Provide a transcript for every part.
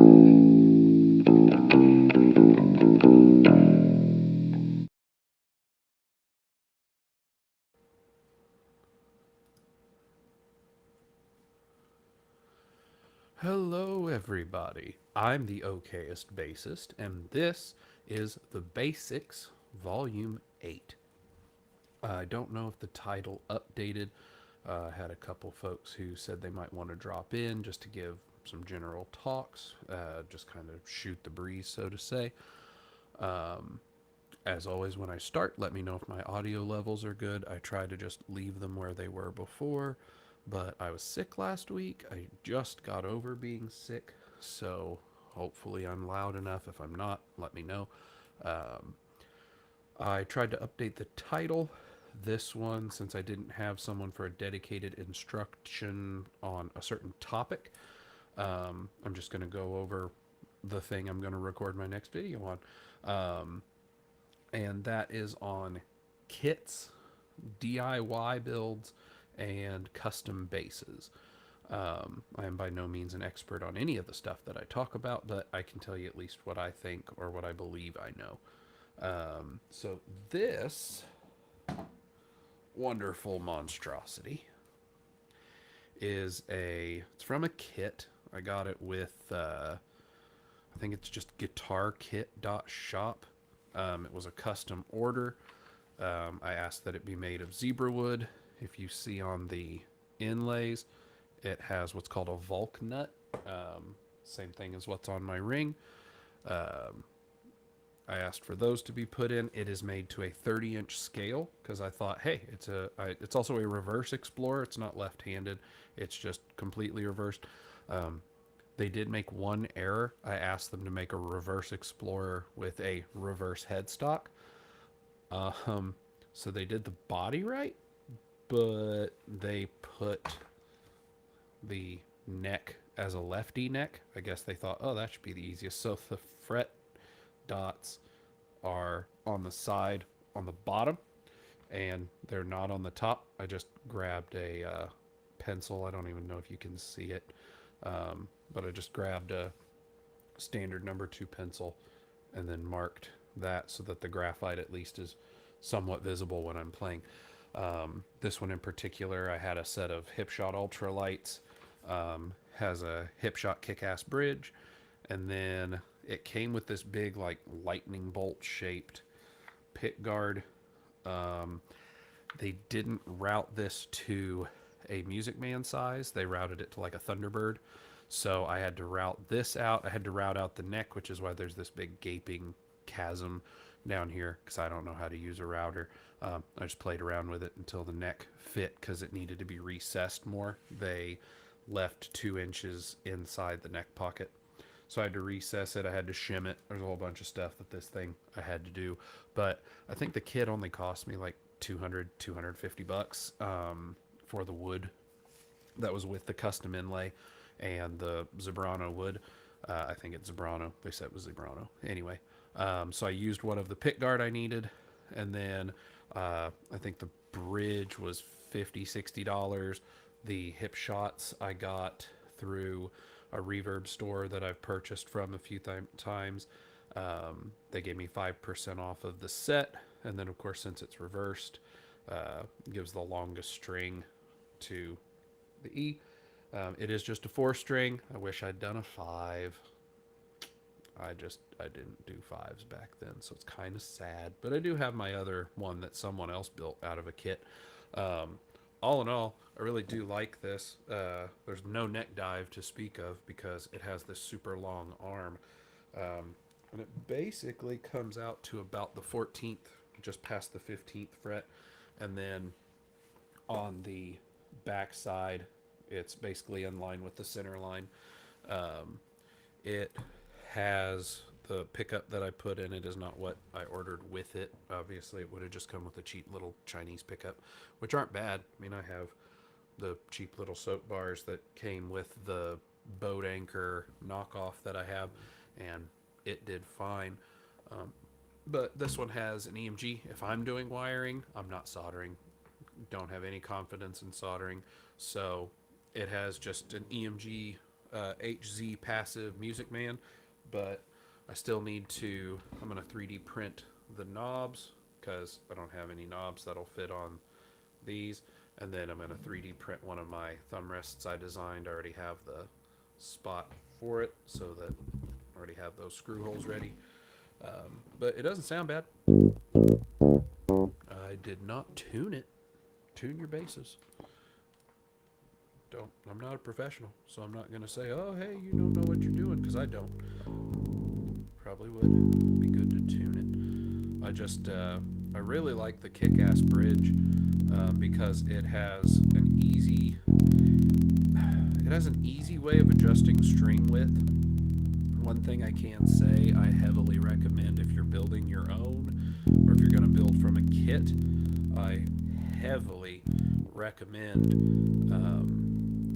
Hello, everybody. I'm the okayest bassist, and this is the BASSics Volume 8. I don't know if the title updated. I had a couple folks who said they might want to drop in just to give some general talks, just kind of shoot the breeze, so to say. Um, as always, when I start, let me know if my audio levels are good. I try to just leave them where they were before, but I was sick last week. I just got over being sick, so hopefully I'm loud enough. If I'm not, let me know. Um, I tried to update the title. This one, since I didn't have someone for a dedicated instruction on a certain topic, I'm just going to go over the thing I'm going to record my next video on. And that is on kits, DIY builds, and custom bases. I am by no means an expert on any of the stuff that I talk about, but I can tell you at least what I think or what I believe I know. So this wonderful monstrosity it's from a kit. I got it with I think it's just guitarkit.shop. It was a custom order. I asked that it be made of zebra wood. If you see on the inlays, it has what's called a Volk nut. Same thing as what's on my ring. Um, I asked for those to be put in. It is made to a 30-inch scale because I thought, hey, it's also a reverse explorer. It's not left-handed. It's just completely reversed. Um, they did make one error. I asked them to make a reverse explorer with a reverse headstock. Um, so they did the body right, but they put the neck as a lefty neck. I guess they thought, oh, that should be the easiest. So the fret dots are on the side on the bottom, and they're not on the top. I just grabbed a pencil. I don't even know if you can see it, but I just grabbed a standard number 2 pencil and then marked that so that the graphite at least is somewhat visible when I'm playing. This one in particular, I had a set of Hipshot ultralights, has a Hipshot kick-ass bridge, and then it came with this big like lightning bolt shaped pick guard. Um, they didn't route this to a Music Man size. They routed it to like a Thunderbird. So I had to route this out. I had to route out the neck, which is why there's this big gaping chasm down here because I don't know how to use a router. I just played around with it until the neck fit because it needed to be recessed more. They left 2 inches inside the neck pocket. So I had to recess it. I had to shim it. There's a whole bunch of stuff that this thing I had to do. But I think the kit only cost me like 250 bucks for the wood that was with the custom inlay and the Zebrano wood. I think it's Zebrano. They said it was Zebrano. Anyway, so I used one of the pick guard I needed. And then I think the bridge was $50, $60. The hip shots I got through a reverb store that I've purchased from a few times. They gave me 5% off of the set. And then, of course, since it's reversed, gives the longest string to the E. It is just a 4-string. I wish I'd done a 5. I didn't do 5s back then, so it's kind of sad. But I do have my other one that someone else built out of a kit. All in all, I really do like this. There's no neck dive to speak of because it has this super long arm. And it basically comes out to about the 14th, just past the 15th fret. And then on the back side, it's basically in line with the center line. It has the pickup that I put in. It is not what I ordered with it. Obviously, it would have just come with a cheap little Chinese pickup, which aren't bad. I mean, I have the cheap little soap bars that came with the boat anchor knockoff that I have, and it did fine. But this one has an EMG. If I'm doing wiring, I'm not soldering. Don't have any confidence in soldering. So it has just an EMG HZ Passive Music Man, but I still need to, I'm going to 3D print the knobs because I don't have any knobs that'll fit on these. And then I'm going to 3D print one of my thumb rests I designed. I already have the spot for it, so that I already have those screw holes ready. But it doesn't sound bad. I did not tune it. Tune your basses. I'm not a professional, so I'm not going to say, oh, hey, you don't know what you're doing, because I don't. Probably would be good to tune it. I really like the kick-ass bridge because it has an easy way of adjusting string width. One thing I can say I heavily recommend if you're building your own, or if you're going to build from a kit, I heavily recommend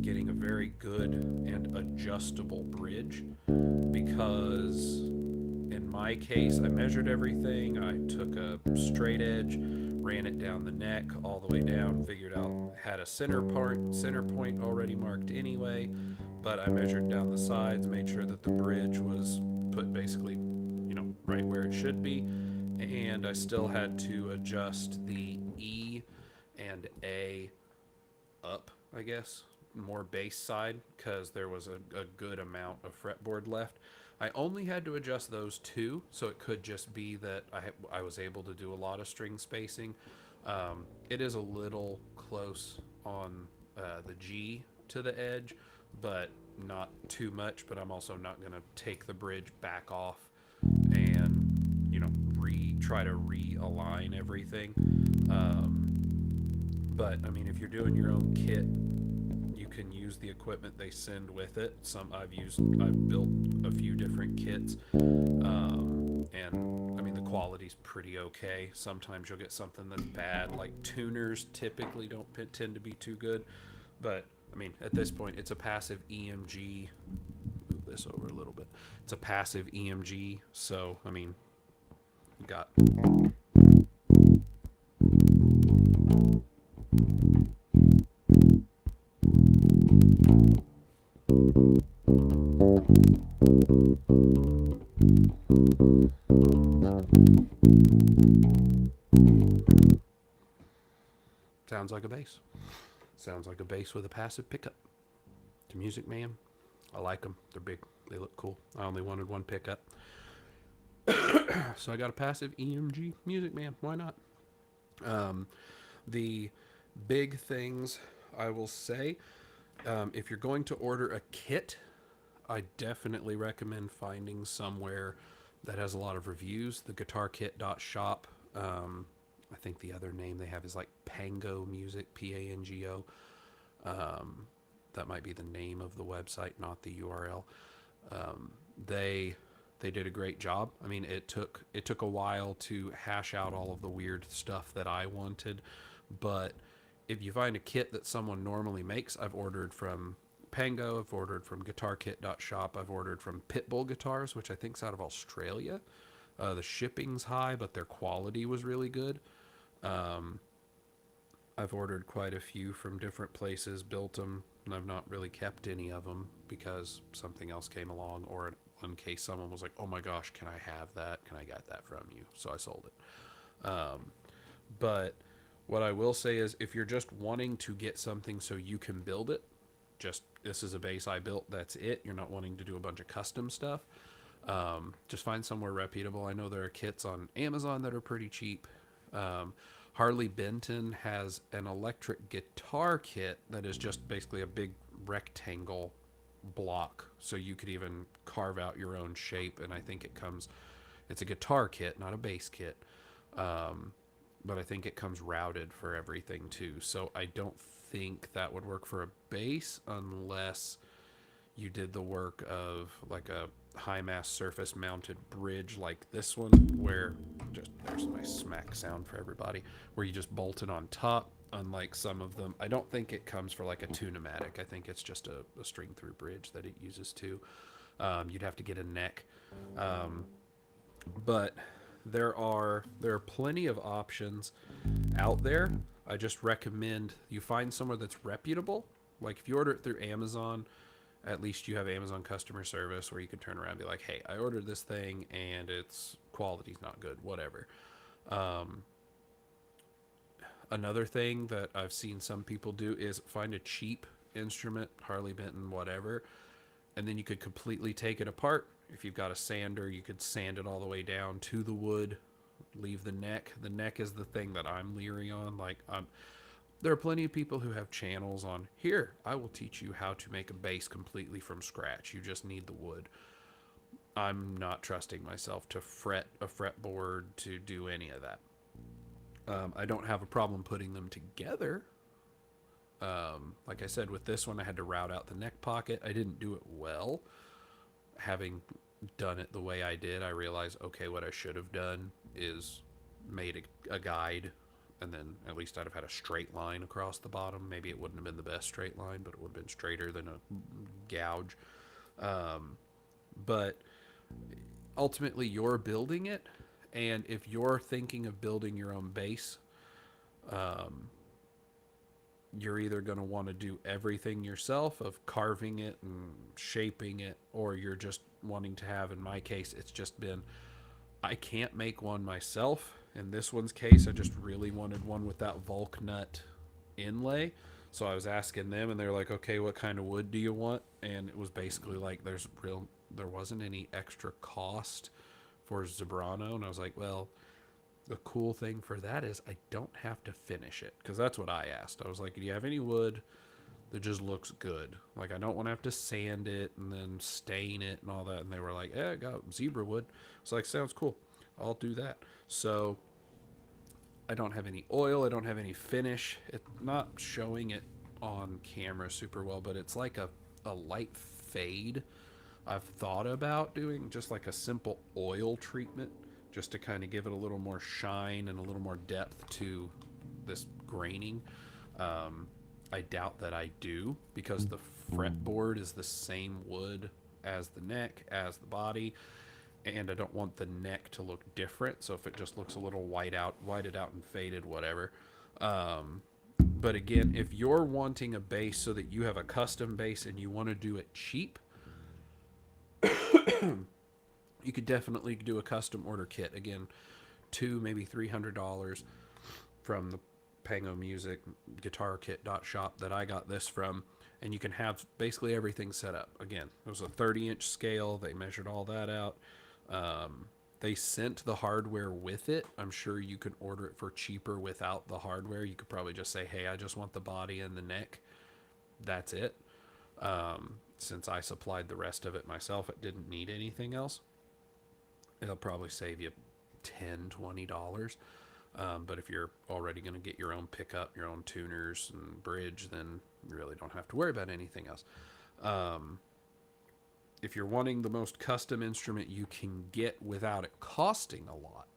getting a very good and adjustable bridge, because in my case I measured everything. I took a straight edge, ran it down the neck all the way down, figured out had a center point already marked anyway, but I measured down the sides, made sure that the bridge was put basically, right where it should be, and I still had to adjust the E and A up, I guess, more bass side, because there was a good amount of fretboard left. I only had to adjust those two, so it could just be that I was able to do a lot of string spacing. It is a little close on the G to the edge, but not too much. But I'm also not going to take the bridge back off and try to realign everything. But I mean, if you're doing your own kit, you can use the equipment they send with it. I've built a few different kits, and I mean the quality's pretty okay. Sometimes you'll get something that's bad, like tuners typically don't tend to be too good. But I mean, at this point, it's a passive EMG. Move this over a little bit. It's a passive EMG, so I mean, you got. Sounds like a bass. Sounds like a bass with a passive pickup. To Music Man, I like them. They're big. They look cool. I only wanted one pickup. So I got a passive EMG Music Man. Why not? The big things I will say, if you're going to order a kit, I definitely recommend finding somewhere that has a lot of reviews. The guitarkit.shop. I think the other name they have is like Pango Music, Pango. That might be the name of the website, not the URL. They did a great job. I mean, it took a while to hash out all of the weird stuff that I wanted, but if you find a kit that someone normally makes, I've ordered from Pango, I've ordered from guitarkit.shop, I've ordered from Pitbull Guitars, which I think is out of Australia. The shipping's high, but their quality was really good. I've ordered quite a few from different places, built them, and I've not really kept any of them because something else came along, or in case someone was like, oh my gosh, can I have that? Can I get that from you? So I sold it. But what I will say is, if you're just wanting to get something so you can build it, just this is a bass I built, that's it. You're not wanting to do a bunch of custom stuff. Just find somewhere reputable. I know there are kits on Amazon that are pretty cheap. Harley Benton has an electric guitar kit that is just basically a big rectangle block, so you could even carve out your own shape. And I think it's a guitar kit, not a bass kit, but I think it comes routed for everything too. So I don't think that would work for a bass unless you did the work of like a high mass surface mounted bridge like this one, where there's my smack sound for everybody, where you just bolt it on top. Unlike some of them, I don't think it comes for like a tune-o-matic. I think it's just a string through bridge that it uses too. You'd have to get a neck, but there are plenty of options out there. I just recommend you find somewhere that's reputable. Like if you order it through Amazon, at least you have Amazon customer service where you can turn around and be like, hey, I ordered this thing and its quality's not good, whatever. Um, Another thing that I've seen some people do is find a cheap instrument, Harley Benton, whatever, and then you could completely take it apart. If you've got a sander, you could sand it all the way down to the wood, leave the neck. The neck is the thing that I'm leery on. There are plenty of people who have channels on here. I will teach you how to make a bass completely from scratch. You just need the wood. I'm not trusting myself to fret a fretboard to do any of that. I don't have a problem putting them together. Like I said, with this one, I had to route out the neck pocket. I didn't do it well. Having done it the way I did, I realized, okay, what I should have done is made a guide, and then at least I'd have had a straight line across the bottom. Maybe it wouldn't have been the best straight line, but it would have been straighter than a gouge. But ultimately, you're building it, and if you're thinking of building your own bass, you're either going to want to do everything yourself of carving it and shaping it, or you're just wanting to have, in my case, it's just been, I can't make one myself. In this one's case, I just really wanted one with that Volk nut inlay. So I was asking them, and they're like, okay, what kind of wood do you want? And it was basically like, there wasn't any extra cost for Zebrano. And I was like, well, the cool thing for that is I don't have to finish it, because that's what I asked. I was like, do you have any wood that just looks good? Like, I don't want to have to sand it and then stain it and all that. And they were like, I got zebra wood. It's like, sounds cool, I'll do that. So I don't have any oil, I don't have any finish. It's not showing it on camera super well, but it's like a light fade. I've thought about doing just like a simple oil treatment, just to kind of give it a little more shine and a little more depth to this graining. I doubt that I do, because the fretboard is the same wood as the neck, as the body, and I don't want the neck to look different. So if it just looks a little whited out and faded, whatever. But again, if you're wanting a bass so that you have a custom bass and you want to do it cheap, you could definitely do a custom order kit. Again, maybe $300 from the Pango Music guitar kit.shop that I got this from, and you can have basically everything set up. Again, it was a 30-inch scale. They measured all that out. They sent the hardware with it. I'm sure you could order it for cheaper without the hardware. You could probably just say, hey, I just want the body and the neck. That's it. Since I supplied the rest of it myself, it didn't need anything else. It'll probably save you $10-$20. But if you're already going to get your own pickup, your own tuners and bridge, then you really don't have to worry about anything else. If you're wanting the most custom instrument you can get without it costing a lot,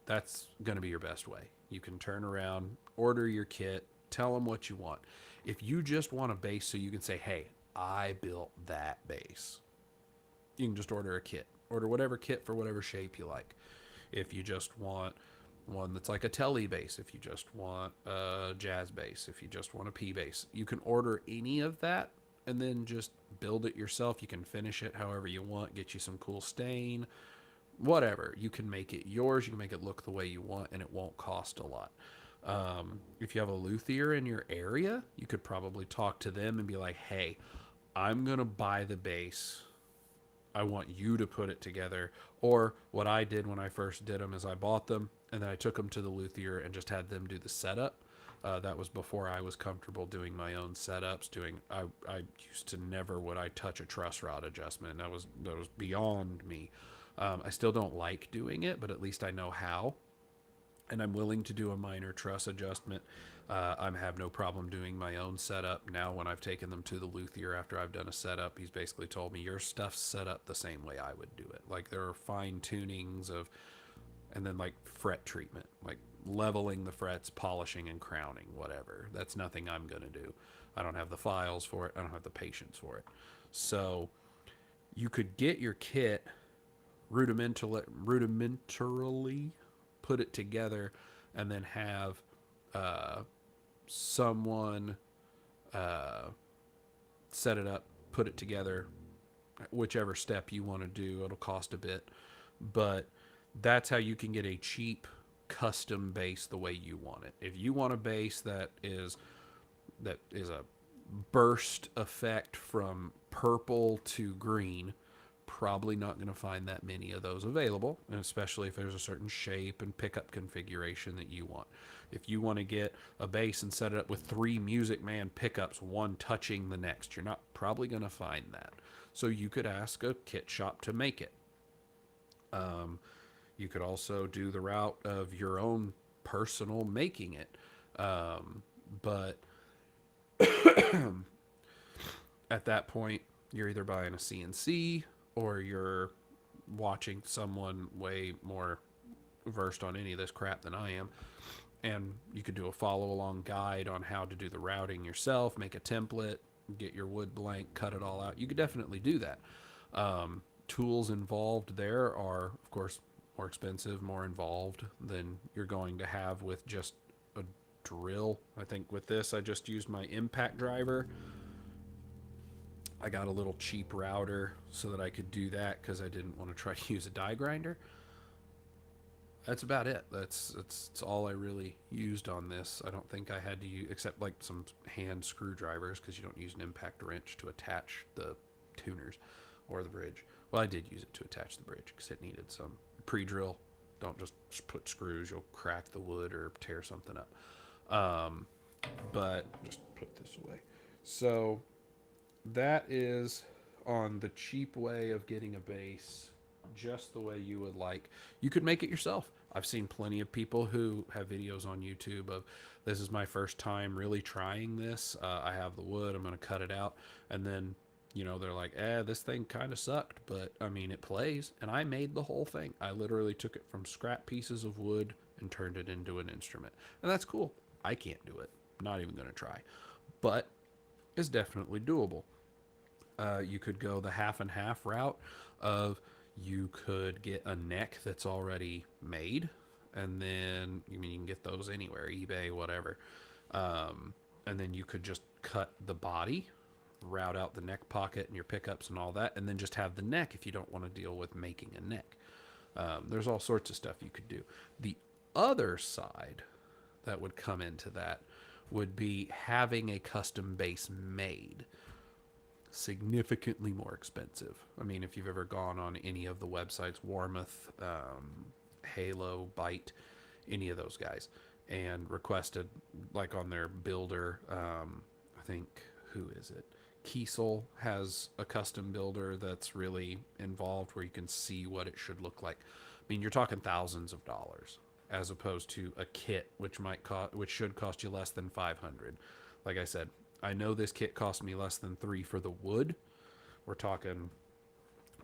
that's going to be your best way. You can turn around, order your kit, tell them what you want. If you just want a bass so you can say, hey, I built that bass, you can just order a kit. Order whatever kit for whatever shape you like. If you just want one that's like a telly bass, if you just want a jazz bass, if you just want a P bass, you can order any of that and then just build it yourself. You can finish it however you want, get you some cool stain, whatever. You can make it yours. You can make it look the way you want, and it won't cost a lot. If you have a luthier in your area, you could probably talk to them and be like, hey, I'm going to buy the bass. I want you to put it together. Or what I did when I first did them is I bought them and then I took them to the luthier and just had them do the setup. That was before I was comfortable doing my own setups. I used to never would I touch a truss rod adjustment. That was beyond me. I still don't like doing it, but at least I know how. And I'm willing to do a minor truss adjustment. I have no problem doing my own setup. Now, when I've taken them to the luthier after I've done a setup, he's basically told me, your stuff's set up the same way I would do it. Like, there are fine tunings and then like fret treatment, like leveling the frets, polishing and crowning, whatever. That's nothing I'm going to do. I don't have the files for it. I don't have the patience for it. So you could get your kit rudimentarily put it together and then have someone set it up put it together, whichever step you want to do. It'll cost a bit, but that's how you can get a cheap custom base the way you want it. If you want a base that is a burst effect from purple to green, probably not going to find that many of those available, and especially if there's a certain shape and pickup configuration that you want. If you want to get a bass and set it up with 3 Music Man pickups, one touching the next, you're not probably going to find that. So you could ask a kit shop to make it. You could also do the route of your own personal making it. But at that point, you're either buying a CNC or you're watching someone way more versed on any of this crap than I am. And you could do a follow along guide on how to do the routing yourself, make a template, get your wood blank, cut it all out. You could definitely do that. Tools involved there are, of course, more expensive, more involved than you're going to have with just a drill. I think with this, I just used my impact driver. I got a little cheap router so that I could do that because I didn't want to try to use a die grinder. That's about it. That's all I really used on this. I don't think I had to use, except like some hand screwdrivers, because you don't use an impact wrench to attach the tuners or the bridge. Well, I did use it to attach the bridge because it needed some pre-drill. Don't just put screws, you'll crack the wood or tear something up. But just put this away. So that is on the cheap way of getting a bass just the way you would like. You could make it yourself. I've seen plenty of people who have videos on YouTube of, this is my first time really trying this. I have the wood, I'm going to cut it out. And then, they're like, this thing kind of sucked, but I mean, it plays. And I made the whole thing. I literally took it from scrap pieces of wood and turned it into an instrument. And that's cool. I can't do it. Not even going to try. But it's definitely doable. You could go the half and half route of, you could get a neck that's already made, and then you can get those anywhere, eBay, whatever. And then you could just cut the body, route out the neck pocket and your pickups and all that, and then just have the neck if you don't want to deal with making a neck. There's all sorts of stuff you could do. The other side that would come into that would be having a custom bass made. Significantly more expensive. I mean, if you've ever gone on any of the websites, Warmoth, Halo, Byte, any of those guys, and requested, like on their builder, I think, who is it? Kiesel has a custom builder that's really involved where you can see what it should look like. I mean, you're talking thousands of dollars as opposed to a kit, which should cost you less than $500. Like I said, I know this kit cost me less than $3 for the wood. We're talking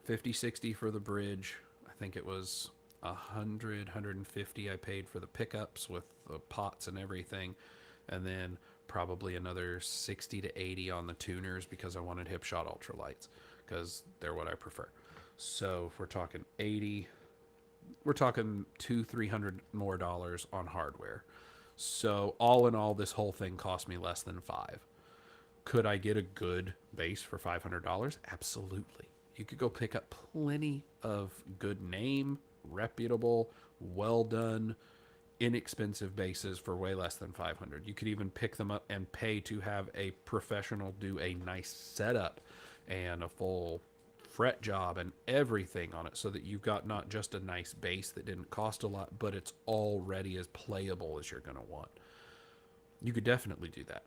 50, 60 for the bridge. I think it was 150 I paid for the pickups with the pots and everything. And then probably another 60 to 80 on the tuners because I wanted Hipshot ultralights because they're what I prefer. So if we're talking 80, we're talking $200-300 more on hardware. So all in all, this whole thing cost me less than $5. Could I get a good bass for $500? Absolutely. You could go pick up plenty of good name, reputable, well done, inexpensive basses for way less than $500. You could even pick them up and pay to have a professional do a nice setup and a full fret job and everything on it, so that you've got not just a nice bass that didn't cost a lot, but it's already as playable as you're going to want. You could definitely do that.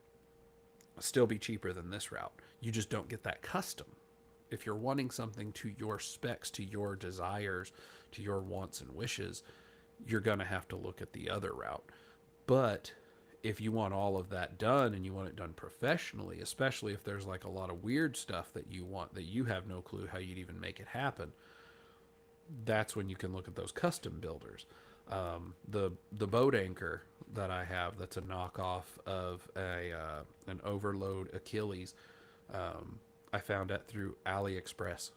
Still be cheaper than this route. You just don't get that custom. If you're wanting something to your specs, to your desires, to your wants and wishes, you're going to have to look at the other route. But if you want all of that done and you want it done professionally, especially if there's like a lot of weird stuff that you want that you have no clue how you'd even make it happen, that's when you can look at those custom builders. The boat anchor that I have, that's a knockoff of an Overload Achilles. I found that through AliExpress.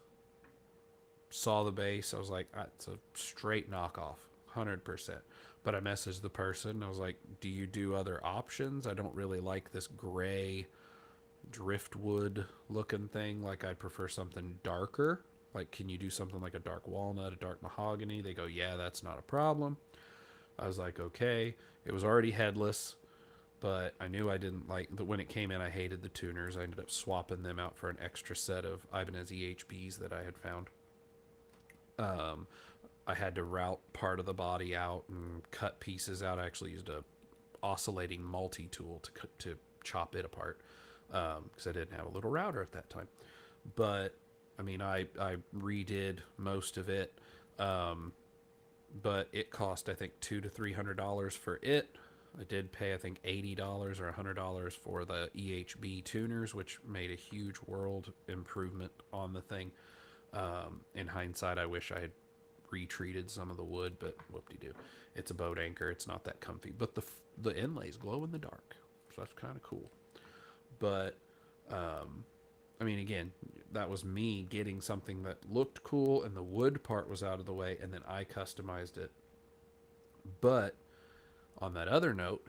Saw the base, I was like, it's a straight knockoff, 100%. But I messaged the person. I was like, do you do other options? I don't really like this gray driftwood looking thing. Like, I prefer something darker. Like, can you do something like a dark walnut, a dark mahogany? They go, yeah, that's not a problem. I was like, okay. It was already headless, but I knew I didn't like, but when it came in, I hated the tuners. I ended up swapping them out for an extra set of Ibanez EHBs that I had found. Um, I had to route part of the body out and cut pieces out. I actually used a oscillating multi tool to chop it apart because I didn't have a little router at that time. But I mean, I redid most of it, um, but it cost I think $200 to $300 for it. I did pay I think $80 or $100 for the EHB tuners, which made a huge world improvement on the thing. In hindsight, I wish I had retreated some of the wood, but whoop-de-doo. It's a boat anchor. It's not that comfy. But the inlays glow in the dark, so that's kind of cool. But I mean, again, that was me getting something that looked cool, and the wood part was out of the way, and then I customized it. But on that other note,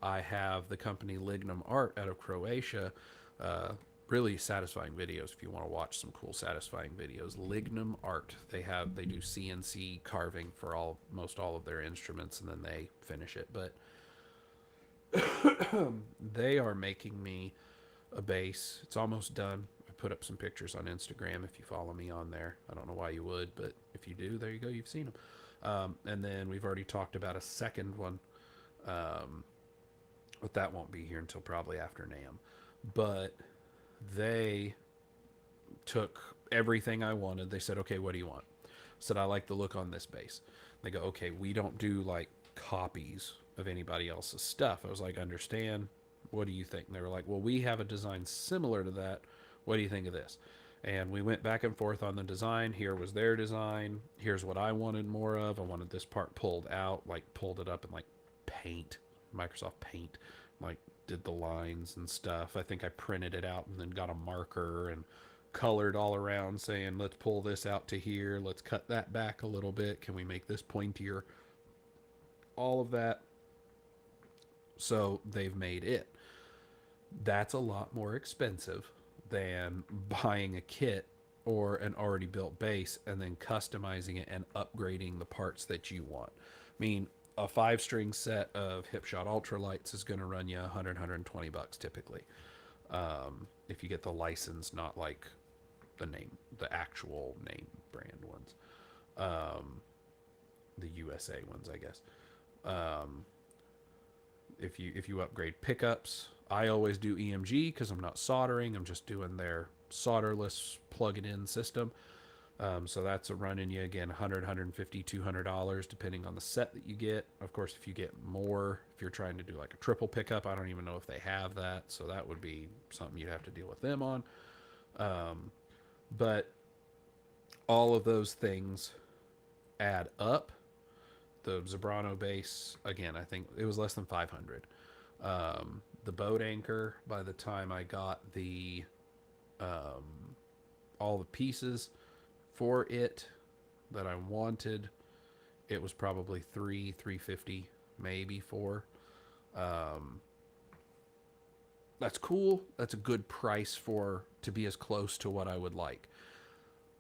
I have the company Lignum Art out of Croatia. Uh, Really satisfying videos if you want to watch some cool satisfying videos. Lignum Art. They do CNC carving for most all of their instruments, and then they finish it. But they are making me a bass. It's almost done. I put up some pictures on Instagram if you follow me on there. I don't know why you would, but if you do, there you go. You've seen them. And then we've already talked about a second one, but that won't be here until probably after NAM. But they took everything I wanted. They said, okay, what do you want? I said, I like the look on this bass. They go, okay, we don't do like copies of anybody else's stuff. I was like, understand. What do you think? And they were like, well, we have a design similar to that. What do you think of this? And we went back and forth on the design. Here was their design. Here's what I wanted more of. I wanted this part pulled out, like pulled it up in like Paint, Microsoft Paint, like did the lines and stuff. I think I printed it out and then got a marker and colored all around saying, let's pull this out to here. Let's cut that back a little bit. Can we make this pointier? All of that. So they've made it. That's a lot more expensive than buying a kit or an already built bass and then customizing it and upgrading the parts that you want. I mean, a 5-string set of Hipshot ultralights is going to run you 120 bucks typically. If you get the license, not like the actual name brand ones, the USA ones, I guess. Um, if you upgrade pickups, I always do EMG because I'm not soldering. I'm just doing their solderless plug-it-in system. So that's a running you again 100, 150, $200 depending on the set that you get. Of course, if you get more, if you're trying to do like a triple pickup, I don't even know if they have that. So that would be something you'd have to deal with them on. But all of those things add up. The Zebrano bass, again, I think it was less than 500. The boat anchor, by the time I got all the pieces for it that I wanted, it was probably 350, maybe 4. That's cool. That's a good price to be as close to what I would like.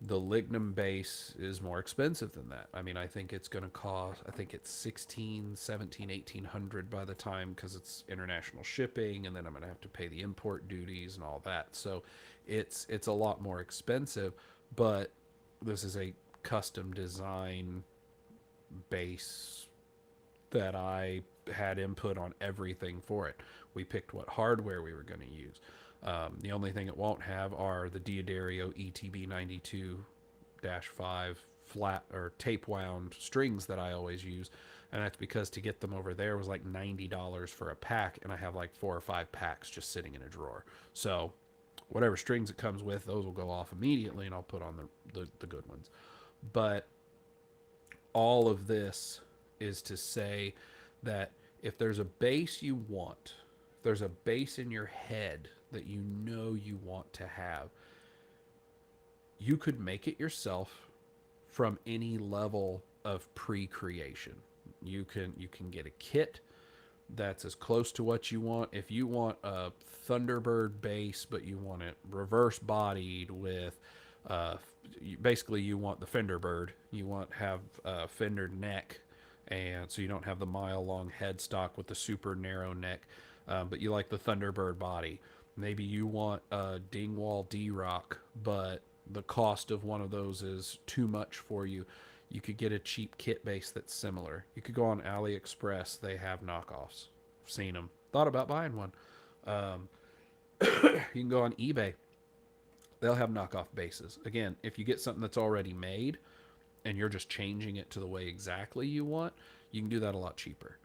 The Lignum base is more expensive than that. I mean, I think it's going to cost, I think it's 16, 17, 1800 by the time, because it's international shipping, and then I'm going to have to pay the import duties and all that. So it's a lot more expensive, but this is a custom design base that I had input on everything for it. We picked what hardware we were going to use. The only thing it won't have are the Diodario ETB 92-5 flat or tape wound strings that I always use. And that's because to get them over there was like $90 for a pack, and I have like 4 or 5 packs just sitting in a drawer. So whatever strings it comes with, those will go off immediately, and I'll put on the good ones. But all of this is to say that if there's a bass you want, if there's a bass in your head that you know you want to have, you could make it yourself from any level of pre-creation. You can get a kit that's as close to what you want. If you want a Thunderbird base, but you want it reverse bodied with, uh, basically you want the fender bird. You want have a fender neck, and so you don't have the mile long headstock with the super narrow neck, but you like the Thunderbird body. Maybe you want a Dingwall D-Rock, but the cost of one of those is too much for you. You could get a cheap kit base that's similar. You could go on AliExpress. They have knockoffs. I've seen them. Thought about buying one. Um, you can go on eBay. They'll have knockoff bases. Again, if you get something that's already made and you're just changing it to the way exactly you want, you can do that a lot cheaper.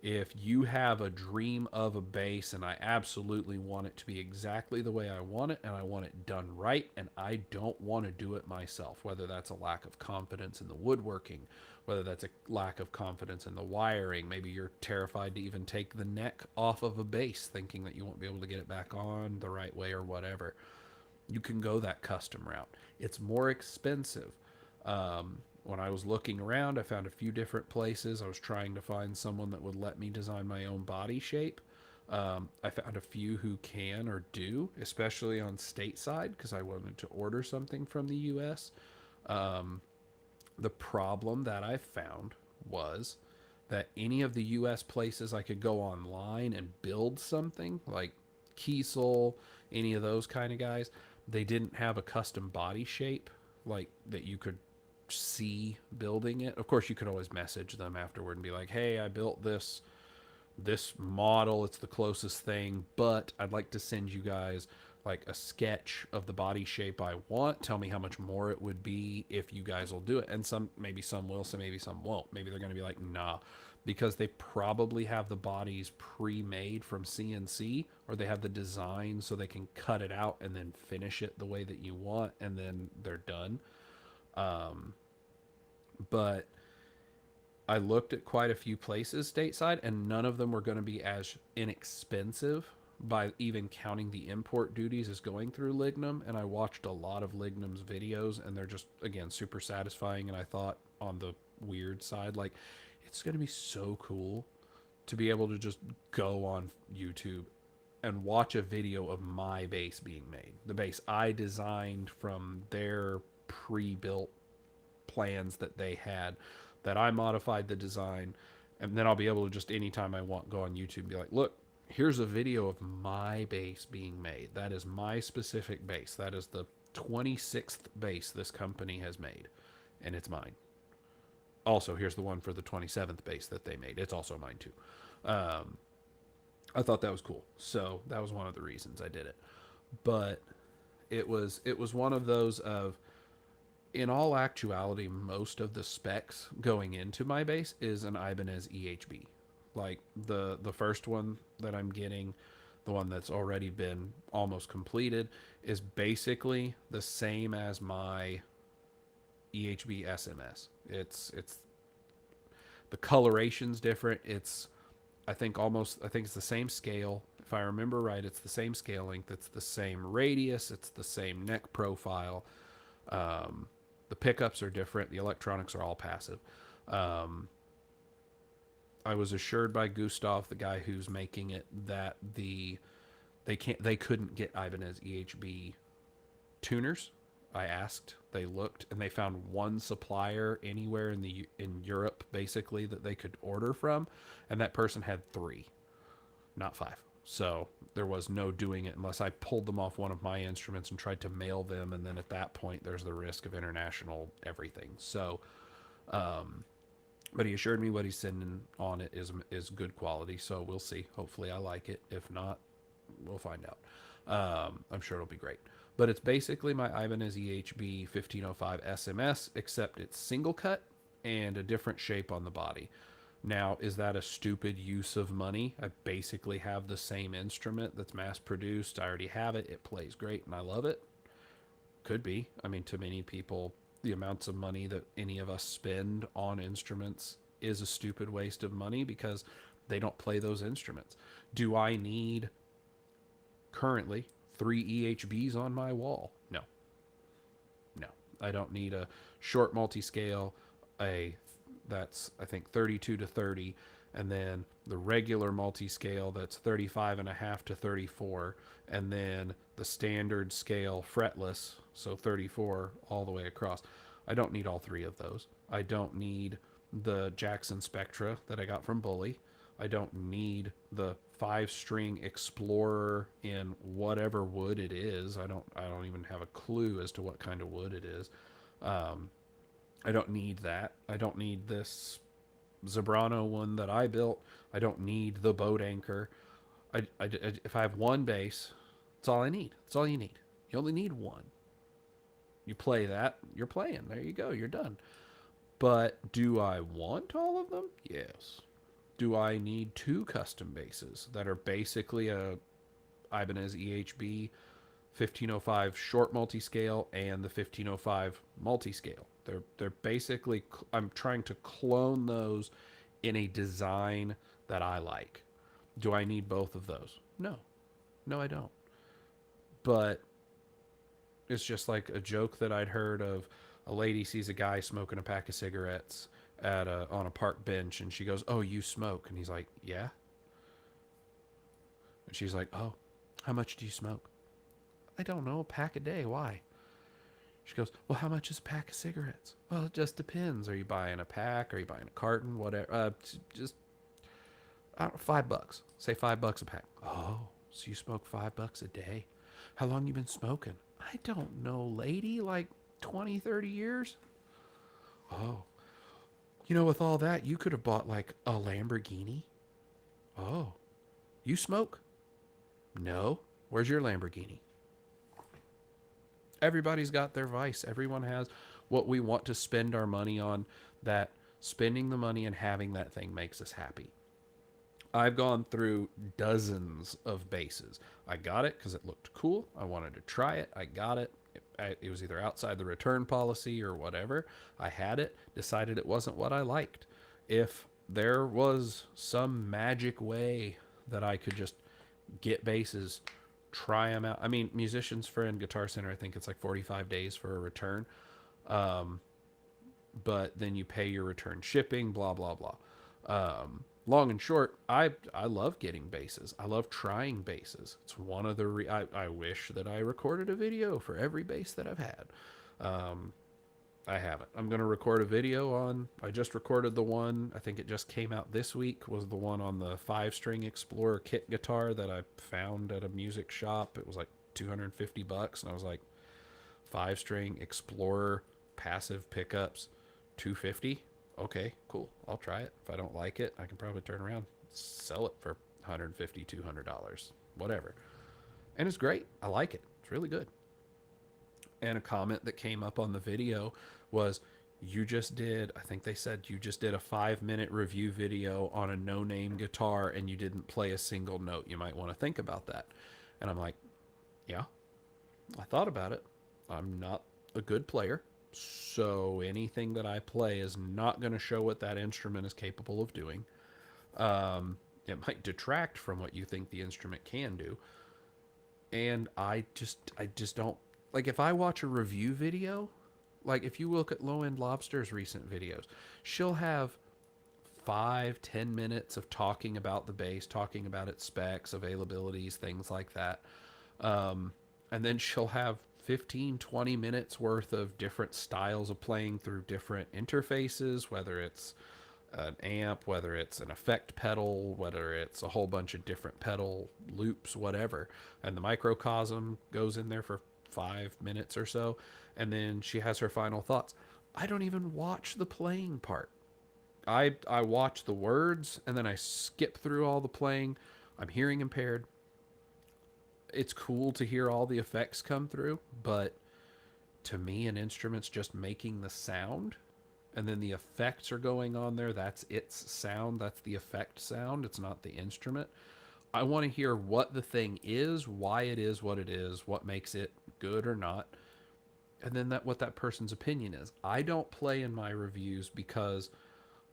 If you have a dream of a base and I absolutely want it to be exactly the way I want it and I want it done right and I don't want to do it myself, whether that's a lack of confidence in the woodworking, whether that's a lack of confidence in the wiring, maybe you're terrified to even take the neck off of a base thinking that you won't be able to get it back on the right way or whatever, you can go that custom route. It's more expensive. When I was looking around, I found a few different places. I was trying to find someone that would let me design my own body shape. I found a few who can or do, especially on stateside, because I wanted to order something from the US. Um, the problem that I found was that any of the US places I could go online and build something, like Kiesel, any of those kind of guys, they didn't have a custom body shape like that you could see building it. Of course, you could always message them afterward and be like, "Hey, I built this model. It's the closest thing, but I'd like to send you guys like a sketch of the body shape I want. Tell me how much more it would be if you guys will do it." And maybe some will, so maybe some won't. Maybe they're going to be like, "Nah," because they probably have the bodies pre-made from CNC, or they have the design so they can cut it out and then finish it the way that you want, and then they're done. Um, but I looked at quite a few places stateside, and none of them were going to be as inexpensive by even counting the import duties as going through Lignum. And I watched a lot of Lignum's videos, and they're just, again, super satisfying. And I thought, on the weird side, like, it's going to be so cool to be able to just go on YouTube and watch a video of my base being made. The base I designed from their pre-built plans that they had, that I modified the design, and then I'll be able to just anytime I want go on YouTube and be like, "Look, here's a video of my base being made. That is my specific base. That is the 26th base this company has made, and it's mine. Also, here's the one for the 27th base that they made. It's also mine too." I thought that was cool, so that was one of the reasons I did it. But it was one of those of, in all actuality, most of the specs going into my base is an Ibanez EHB. Like the first one that I'm getting, the one that's already been almost completed, is basically the same as my EHB SMS. It's the coloration's different. I think it's the same scale. If I remember right, it's the same scale length. It's the same radius. It's the same neck profile. The pickups are different. The electronics are all passive. I was assured by Gustav, the guy who's making it, that they couldn't get Ibanez EHB tuners. I asked, they looked, and they found one supplier anywhere in Europe, basically, that they could order from, and that person had 3, not 5. So there was no doing it unless I pulled them off one of my instruments and tried to mail them, and then at that point there's the risk of international everything. So but he assured me what he's sending on it is good quality, so we'll see. Hopefully I like it. If not, we'll find out. I'm sure it'll be great. But it's basically my Ibanez EHB 1505 SMS, except it's single cut and a different shape on the body. Now, is that a stupid use of money? I basically have the same instrument that's mass produced. I already have it. It plays great and I love it. Could be. I mean, to many people, the amounts of money that any of us spend on instruments is a stupid waste of money because they don't play those instruments. Do I need currently 3 EHBs on my wall? No. No. I don't need a short multi-scale, that's I think 32 to 30, and then the regular multi-scale that's 35 and a half to 34, and then the standard scale fretless, so 34 all the way across. I don't need all three of those. I don't need the Jackson Spectra that I got from Bully. I don't need the 5-string Explorer in whatever wood it is. I don't even have a clue as to what kind of wood it is. I don't need that. I don't need this Zebrano one that I built. I don't need the boat anchor. If I have one bass, that's all I need. That's all you need. You only need one. You play that, you're playing. There you go. You're done. But do I want all of them? Yes. Do I need two custom basses that are basically a Ibanez EHB 1505 short multi-scale and the 1505 multi-scale? They're basically, I'm trying to clone those in a design that I like. Do I need both of those? No. No, I don't. But it's just like a joke that I'd heard of. A lady sees a guy smoking a pack of cigarettes on a park bench, and she goes, "Oh, you smoke?" And he's like, "Yeah." And she's like, "Oh, how much do you smoke?" "I don't know, a pack a day. Why?" She goes, "Well, how much is a pack of cigarettes?" "Well, it just depends. Are you buying a pack? Are you buying a carton? Whatever. Just I don't know, $5. Say $5 a pack." "Oh, so you smoke $5 a day? How long you been smoking?" "I don't know, lady. Like 20, 30 years." "Oh, with all that, you could have bought like a Lamborghini." "Oh, you smoke?" "No. Where's your Lamborghini?" Everybody's got their vice. Everyone has what we want to spend our money on, that spending the money and having that thing makes us happy. I've gone through dozens of bases. I got it because it looked cool. I wanted to try it. I got it. It was either outside the return policy or whatever. I had it, decided it wasn't what I liked. If there was some magic way that I could just get bases, try them out. I mean, Musician's Friend Guitar Center, I think it's like 45 days for a return. But then you pay your return shipping, blah, blah, blah. Long and short, I love getting basses. I love trying basses. It's one of the I wish that I recorded a video for every bass that I've had. I haven't. I'm going to record a video on, I just recorded the one, I think it just came out this week, was the one on the 5-string Explorer kit guitar that I found at a music shop. It was like $250, and I was like, 5-string Explorer passive pickups, $250. Okay, cool. I'll try it. If I don't like it, I can probably turn around, sell it for $150, $200, whatever. And it's great. I like it. It's really good. And a comment that came up on the video was, I think they said you just did a 5-minute review video on a no-name guitar and you didn't play a single note. You might want to think about that. And I'm like, yeah, I thought about it. I'm not a good player, so anything that I play is not going to show what that instrument is capable of doing. It might detract from what you think the instrument can do. And I just don't, like, if I watch a review video, like if you look at Low End Lobster's recent videos, she'll have 5-10 minutes of talking about the bass, talking about its specs, availabilities, things like that. And then she'll have 15-20 minutes worth of different styles of playing through different interfaces, whether it's an amp, whether it's an effect pedal, whether it's a whole bunch of different pedal loops, whatever. And the microcosm goes in there for 5 minutes or so, and then she has her final thoughts. I don't even watch the playing part. I watch the words, and then I skip through all the playing. I'm hearing impaired. It's cool to hear all the effects come through, but to me, an instrument's just making the sound, and then the effects are going on there. That's its sound. That's the effect sound. It's not the instrument. I want to hear what the thing is, why it is what it is, what makes it good or not, and then what that person's opinion is. I don't play in my reviews because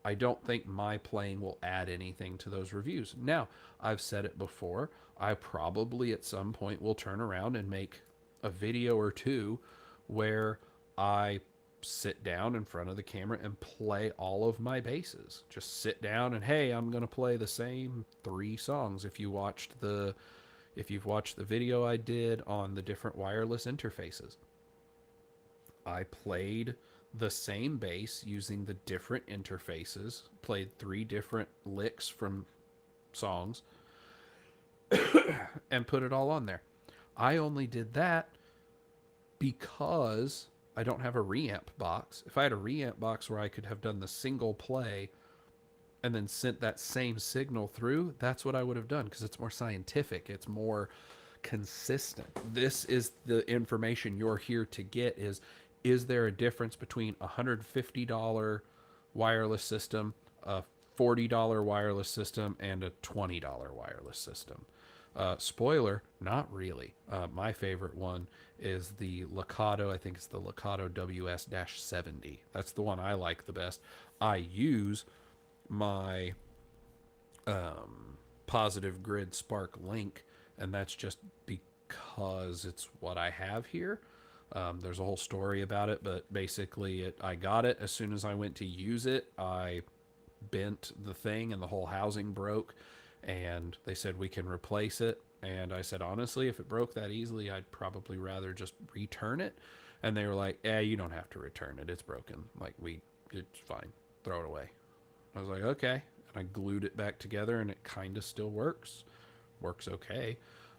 I don't think my playing will add anything to those reviews. Now, I've said it before, I probably at some point will turn around and make a video or two where I sit down in front of the camera and play all of my basses. Just sit down and, hey, I'm going to play the same 3 songs. If you've watched the video I did on the different wireless interfaces, I played the same bass using the different interfaces, played 3 different licks from songs, and put it all on there. I only did that because I don't have a reamp box. If I had a reamp box where I could have done the single play and then sent that same signal through, that's what I would have done, because it's more scientific. It's more consistent. This is the information you're here to get: is there a difference between a $150 wireless system, a $40 wireless system, and a $20 wireless system? Spoiler, not really. My favorite one is the Lakato. I think it's the Lakato WS-70. That's the one I like the best. I use my Positive Grid Spark Link, and that's just because it's what I have here. There's a whole story about it, but basically I got it as soon as I went to use it. I bent the thing and the whole housing broke, and they said we can replace it. And I said, honestly, if it broke that easily, I'd probably rather just return it. And they were like, you don't have to return it. It's broken. Like, it's fine. Throw it away. I was like, okay. And I glued it back together, and it kind of still works. Works okay.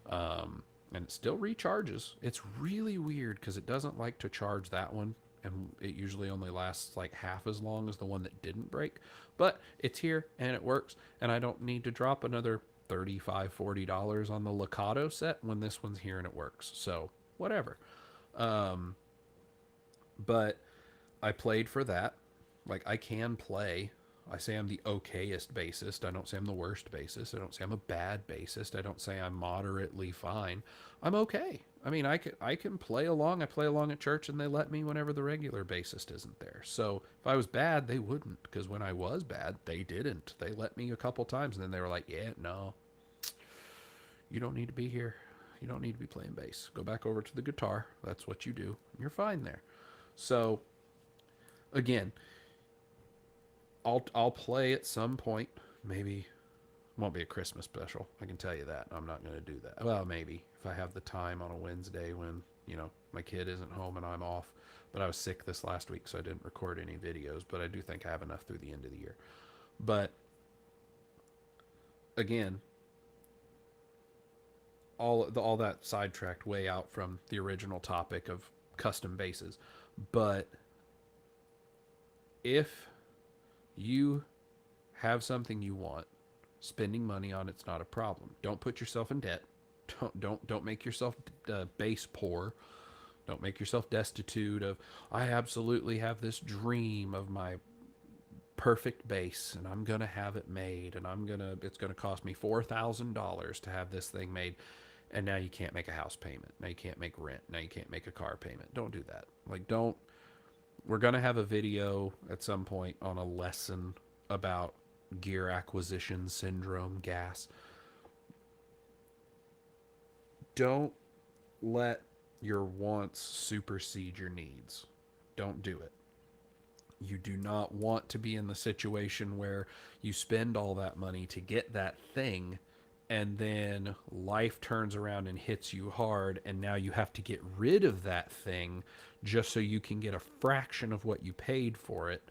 And it still recharges. It's really weird because it doesn't like to charge that one, and it usually only lasts like half as long as the one that didn't break. But it's here and it works, and I don't need to drop another $35-$40 on the Lakato set when this one's here and it works. So whatever. But I played for that. Like, I can play. I say I'm the okayest bassist. I don't say I'm the worst bassist. I don't say I'm a bad bassist. I don't say I'm moderately fine. I'm okay. I mean, I can play along. I play along at church, and they let me whenever the regular bassist isn't there. So if I was bad, they wouldn't, because when I was bad, they didn't. They let me a couple times, and then they were like, yeah, no, you don't need to be here. You don't need to be playing bass. Go back over to the guitar. That's what you do. You're fine there. So again, I'll play at some point. Maybe won't be a Christmas special. I can tell you that. I'm not going to do that. Well, maybe if I have the time on a Wednesday when, my kid isn't home and I'm off. But I was sick this last week, so I didn't record any videos. But I do think I have enough through the end of the year. But again, all that sidetracked way out from the original topic of custom basses. But if you have something you want, spending money on it's not a problem. Don't put yourself in debt. Don't make yourself bass poor. Don't make yourself destitute of, I absolutely have this dream of my perfect bass, and I'm gonna have it made, and it's gonna cost me $4,000 to have this thing made, and now you can't make a house payment. Now you can't make rent. Now you can't make a car payment. Don't do that. We're gonna have a video at some point on a lesson about gear acquisition syndrome, gas. Don't let your wants supersede your needs. Don't do it. You do not want to be in the situation where you spend all that money to get that thing, and then life turns around and hits you hard, and now you have to get rid of that thing just so you can get a fraction of what you paid for it,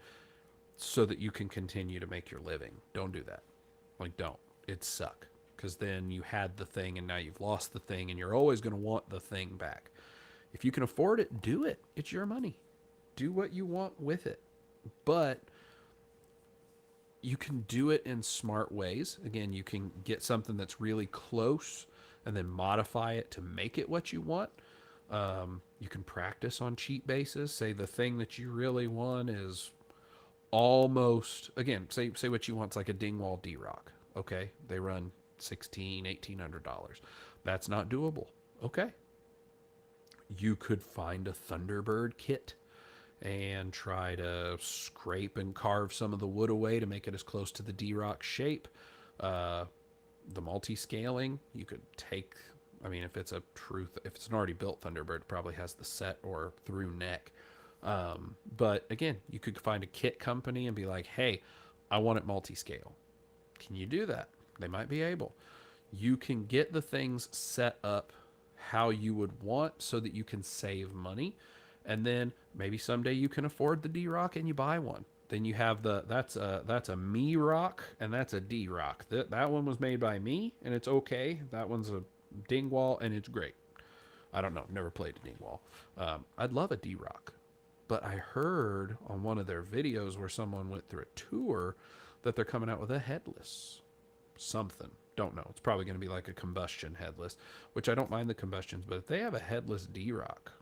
so that you can continue to make your living. Don't do that. Don't. It'd suck, because then you had the thing and now you've lost the thing, and you're always going to want the thing back. If you can afford it, do it. It's your money. Do what you want with it. But you can do it in smart ways. Again, you can get something that's really close and then modify it to make it what you want. You can practice on cheap bases. Say the thing that you really want is almost, again, say what you want's like a Dingwall D-Rock. Okay, they run $1,800. That's not doable. Okay, you could find a Thunderbird kit and try to scrape and carve some of the wood away to make it as close to the D-Rock shape. The multi-scaling, you could take, if it's an already built Thunderbird, it probably has the set or through neck. But again, you could find a kit company and be like, hey, I want it multi-scale. Can you do that? They might be able. You can get the things set up how you would want so that you can save money. And then maybe someday you can afford the D Rock and you buy one. Then you have that's a me rock and that's a D rock. That one was made by me and it's okay. That one's a Dingwall and it's great. I don't know, never played a Dingwall. I'd love a D rock, but I heard on one of their videos where someone went through a tour that they're coming out with a headless something. Don't know. It's probably going to be like a combustion headless, which I don't mind the combustions, but if they have a headless D Rock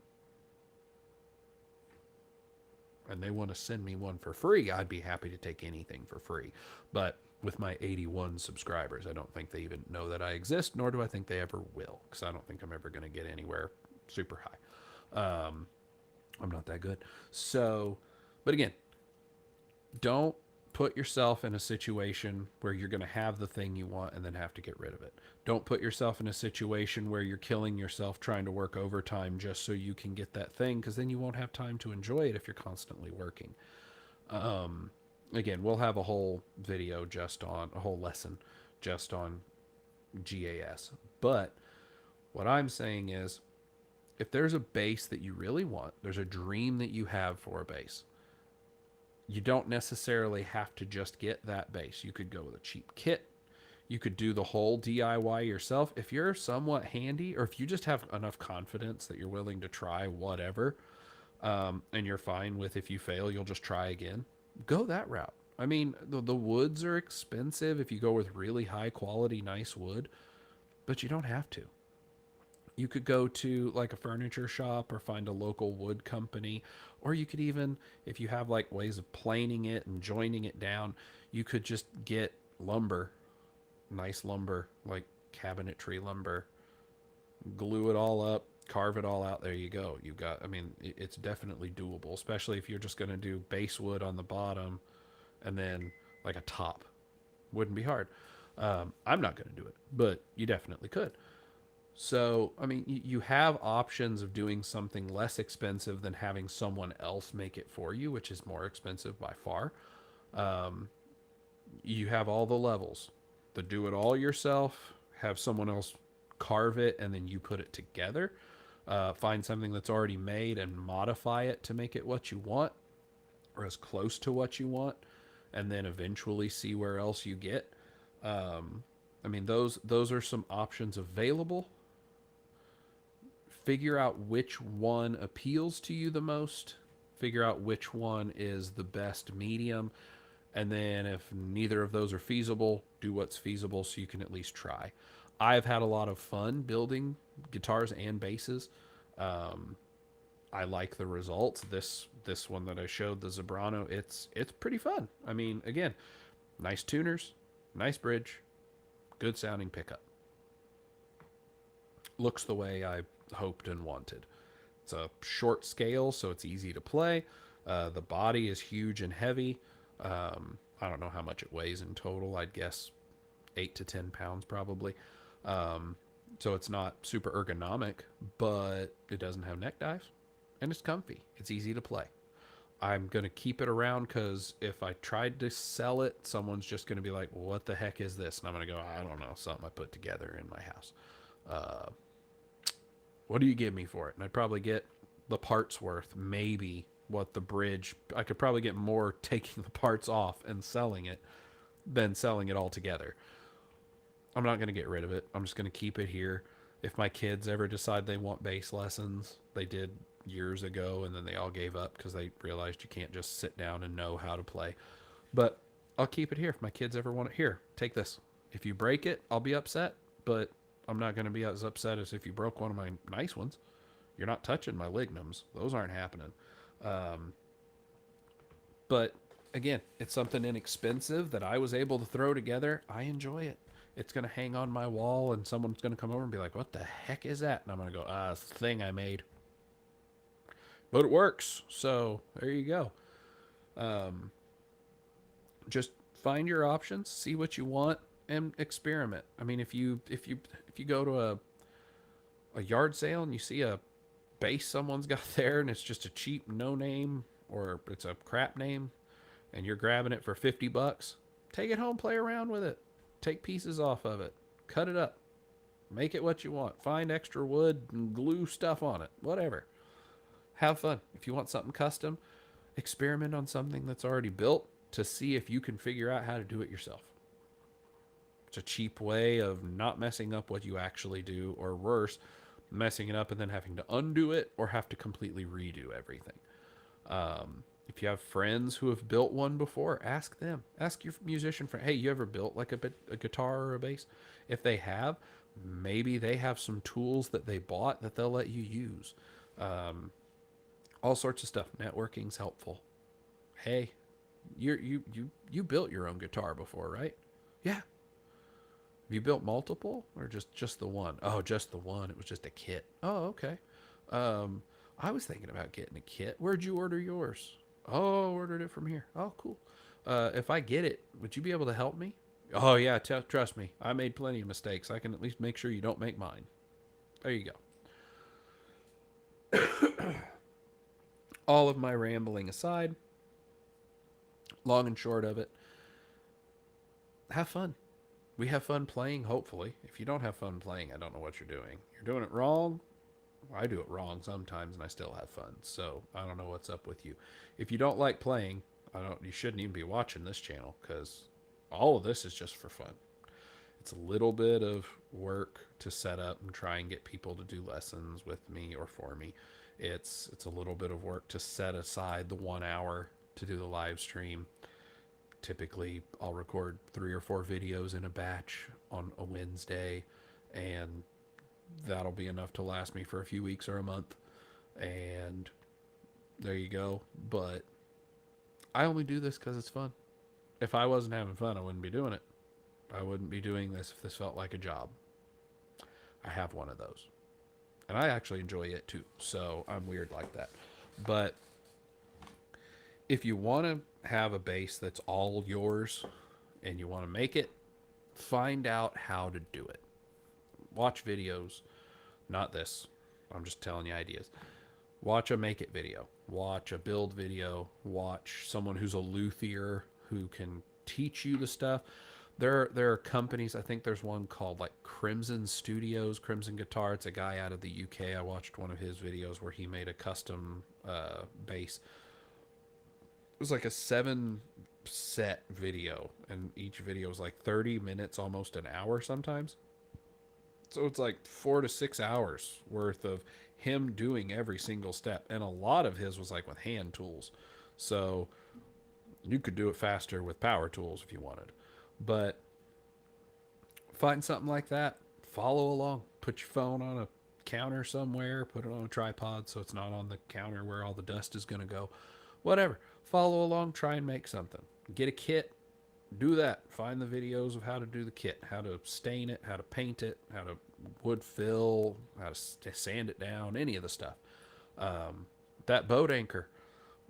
and they want to send me one for free, I'd be happy to take anything for free. But with my 81 subscribers, I don't think they even know that I exist, nor do I think they ever will, because I don't think I'm ever going to get anywhere super high. I'm not that good. So, but again, don't put yourself in a situation where you're going to have the thing you want and then have to get rid of it. Don't put yourself in a situation where you're killing yourself trying to work overtime just so you can get that thing, because then you won't have time to enjoy it if you're constantly working. Again, we'll have a whole video just on a whole lesson just on GAS. But what I'm saying is, if there's a base that you really want, there's a dream that you have for a base, you don't necessarily have to just get that base. You could go with a cheap kit. You could do the whole DIY yourself. If you're somewhat handy, or if you just have enough confidence that you're willing to try whatever, and you're fine with if you fail, you'll just try again, go that route. I mean, the woods are expensive if you go with really high quality, nice wood, but you don't have to. You could go to like a furniture shop or find a local wood company, or you could even, if you have like ways of planing it and joining it down, you could just get lumber, nice lumber, like cabinetry lumber, glue it all up, carve it all out. There you go. You've got, I mean, it's definitely doable, especially if you're just going to do base wood on the bottom and then like a top. Wouldn't be hard. I'm not going to do it, but you definitely could. So, I mean, you have options of doing something less expensive than having someone else make it for you, which is more expensive by far. Um, you have all the levels. The do it all yourself, have someone else carve it, and then you put it together. Find something that's already made and modify it to make it what you want, or as close to what you want, and then eventually see where else you get. I mean, those are some options available. Figure out which one appeals to you the most. Figure out which one is the best medium. And then if neither of those are feasible, do what's feasible so you can at least try. I've had a lot of fun building guitars and basses. I like the results. This one that I showed, the Zebrano, it's pretty fun. I mean, again, nice tuners, nice bridge, good sounding pickup. Looks the way I hoped and wanted. It's a short scale, so it's easy to play. The body is huge and heavy. I don't know how much it weighs in total. I'd guess 8 to 10 pounds probably. So it's not super ergonomic, but it doesn't have neck dives, and it's comfy. It's easy to play. I'm going to keep it around because if I tried to sell it, someone's just going to be like, what the heck is this? And I'm going to go, I don't know, something I put together in my house. What do you give me for it? And I'd probably get the parts worth, maybe what the bridge, I could probably get more taking the parts off and selling it than selling it all together. I'm not going to get rid of it. I'm just going to keep it here. If my kids ever decide they want bass lessons, they did years ago, and then they all gave up because they realized you can't just sit down and know how to play. But I'll keep it here. If my kids ever want it, here, take this. If you break it, I'll be upset, but I'm not going to be as upset as if you broke one of my nice ones. You're not touching my lignums. Those aren't happening. But again, it's something inexpensive that I was able to throw together. I enjoy it. It's going to hang on my wall, and someone's going to come over and be like, what the heck is that? And I'm going to go, it's the thing I made. But it works. So there you go. Just find your options, see what you want, and experiment. I mean, if you go to a yard sale and you see a bass someone's got there and it's just a cheap no name or it's a crap name and you're grabbing it for 50 bucks, take it home, play around with it. Take pieces off of it. Cut it up. Make it what you want. Find extra wood and glue stuff on it. Whatever. Have fun. If you want something custom, experiment on something that's already built to see if you can figure out how to do it yourself. It's a cheap way of not messing up what you actually do, or worse, messing it up and then having to undo it or have to completely redo everything. If you have friends who have built one before, ask them. Ask your musician friend, hey, you ever built like a guitar or a bass? If they have, maybe they have some tools that they bought that they'll let you use. All sorts of stuff. Networking's helpful. Hey, you built your own guitar before, right? Yeah. Have you built multiple or just the one? Oh, just the one. It was just a kit. Oh, okay. I was thinking about getting a kit. Where'd you order yours? Oh, ordered it from here. Oh, cool. If I get it, would you be able to help me? Oh, yeah, trust me. I made plenty of mistakes. I can at least make sure you don't make mine. There you go. All of my rambling aside, long and short of it, have fun. We have fun playing, hopefully. If you don't have fun playing, I don't know what you're doing. You're doing it wrong. I do it wrong sometimes and I still have fun. So I don't know what's up with you. If you don't like playing, you shouldn't even be watching this channel because all of this is just for fun. It's a little bit of work to set up and try and get people to do lessons with me or for me. It's a little bit of work to set aside the 1 hour to do the live stream. Typically, I'll record 3 or 4 videos in a batch on a Wednesday, and that'll be enough to last me for a few weeks or a month. And there you go. But I only do this because it's fun. If I wasn't having fun, I wouldn't be doing it. I wouldn't be doing this if this felt like a job. I have one of those. And I actually enjoy it too. So I'm weird like that. But if you want to have a bass that's all yours and you want to make it, find out how to do it. Watch videos. Not this. I'm just telling you ideas. Watch a make it video. Watch a build video. Watch someone who's a luthier who can teach you the stuff. There are companies, I think there's one called like Crimson Studios, Crimson Guitar. It's a guy out of the UK. I watched one of his videos where he made a custom bass. It was like a 7-set video, and each video was like 30 minutes, almost an hour sometimes. So it's like 4 to 6 hours worth of him doing every single step. And a lot of his was like with hand tools. So you could do it faster with power tools if you wanted. But find something like that, follow along, put your phone on a counter somewhere, put it on a tripod so it's not on the counter where all the dust is going to go. Whatever. Follow along, try and make something. Get a kit, do that. Find the videos of how to do the kit, how to stain it, how to paint it, how to wood fill, how to sand it down, any of the stuff. That boat anchor,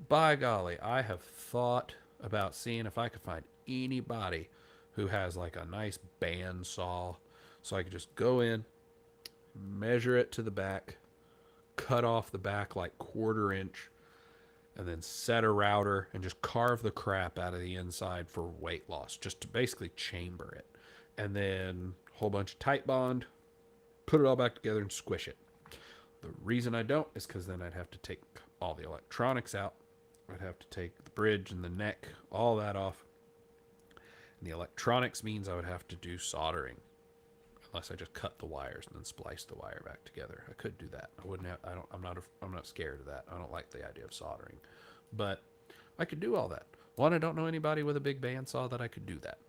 by golly, I have thought about seeing if I could find anybody who has like a nice band saw so I could just go in, measure it to the back, cut off the back like 1/4 inch, and then set a router and just carve the crap out of the inside for weight loss, just to basically chamber it. And then a whole bunch of tight bond, put it all back together and squish it. The reason I don't is because then I'd have to take all the electronics out. I'd have to take the bridge and the neck, all that off. And the electronics means I would have to do soldering, unless I just cut the wires and then splice the wire back together. I could do that. I wouldn't have. I'm not scared of that. I don't like the idea of soldering, but I could do all that. One, I don't know anybody with a big bandsaw that I could do that,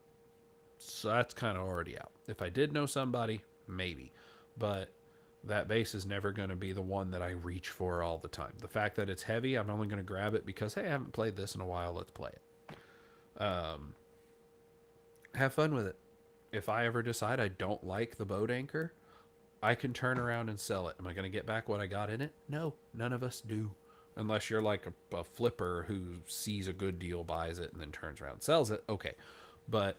so that's kind of already out. If I did know somebody, maybe, but that bass is never going to be the one that I reach for all the time. The fact that it's heavy, I'm only going to grab it because, hey, I haven't played this in a while. Let's play it. Have fun with it. If I ever decide I don't like the boat anchor, I can turn around and sell it. Am I going to get back what I got in it? No, none of us do. Unless you're like a flipper who sees a good deal, buys it, and then turns around and sells it. Okay. But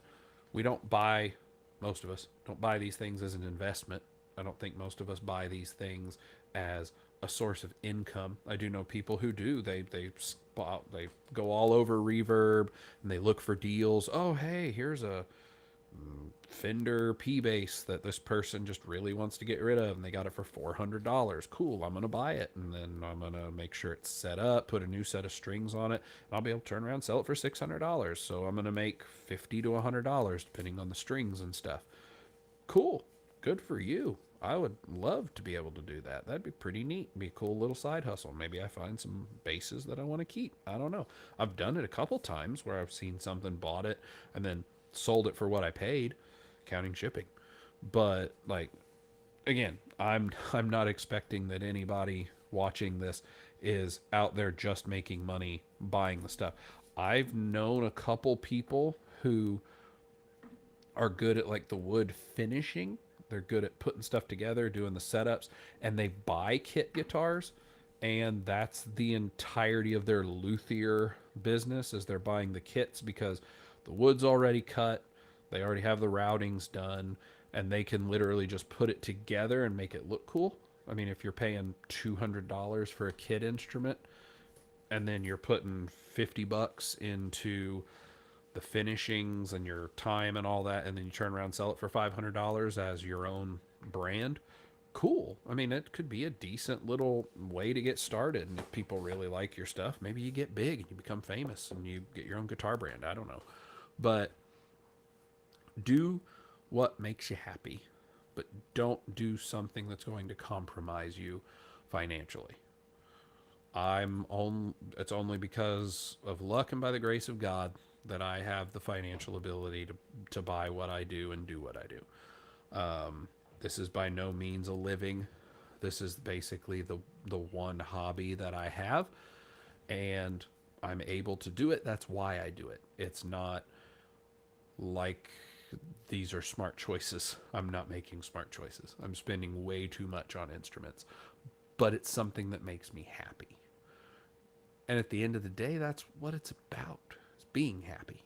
we don't buy, most of us don't buy these things as an investment. I don't think most of us buy these things as a source of income. I do know people who do. They go all over Reverb and they look for deals. Oh, hey, here's a Fender P bass that this person just really wants to get rid of, and they got it for $400. Cool, I'm gonna buy it, and then I'm gonna make sure it's set up, put a new set of strings on it, and I'll be able to turn around and sell it for $600. So I'm gonna make $50 to $100 depending on the strings and stuff. Cool, good for you. I would love to be able to do that. That'd be pretty neat. Be a cool little side hustle. Maybe I find some basses that I want to keep. I don't know. I've done it a couple times where I've seen something, bought it, and then sold it for what I paid, counting shipping. But like, again, I'm not expecting that anybody watching this is out there just making money buying the stuff. I've known a couple people who are good at like the wood finishing. They're good at putting stuff together, doing the setups, and they buy kit guitars, and that's the entirety of their luthier business is they're buying the kits because the wood's already cut, they already have the routings done, and they can literally just put it together and make it look cool. I mean, if you're paying $200 for a kit instrument and then you're putting $50 into the finishings and your time and all that, and then you turn around and sell it for $500 as your own brand, cool. I mean, it could be a decent little way to get started. And if people really like your stuff, maybe you get big and you become famous and you get your own guitar brand. I don't know. But do what makes you happy, but don't do something that's going to compromise you financially. It's only because of luck and by the grace of God that I have the financial ability to buy what I do and do what I do. This is by no means a living. This is basically the one hobby that I have, and I'm able to do it. That's why I do it. It's not like these are smart choices. I'm not making smart choices. I'm spending way too much on instruments, but it's something that makes me happy. And at the end of the day, that's what it's about. It's being happy.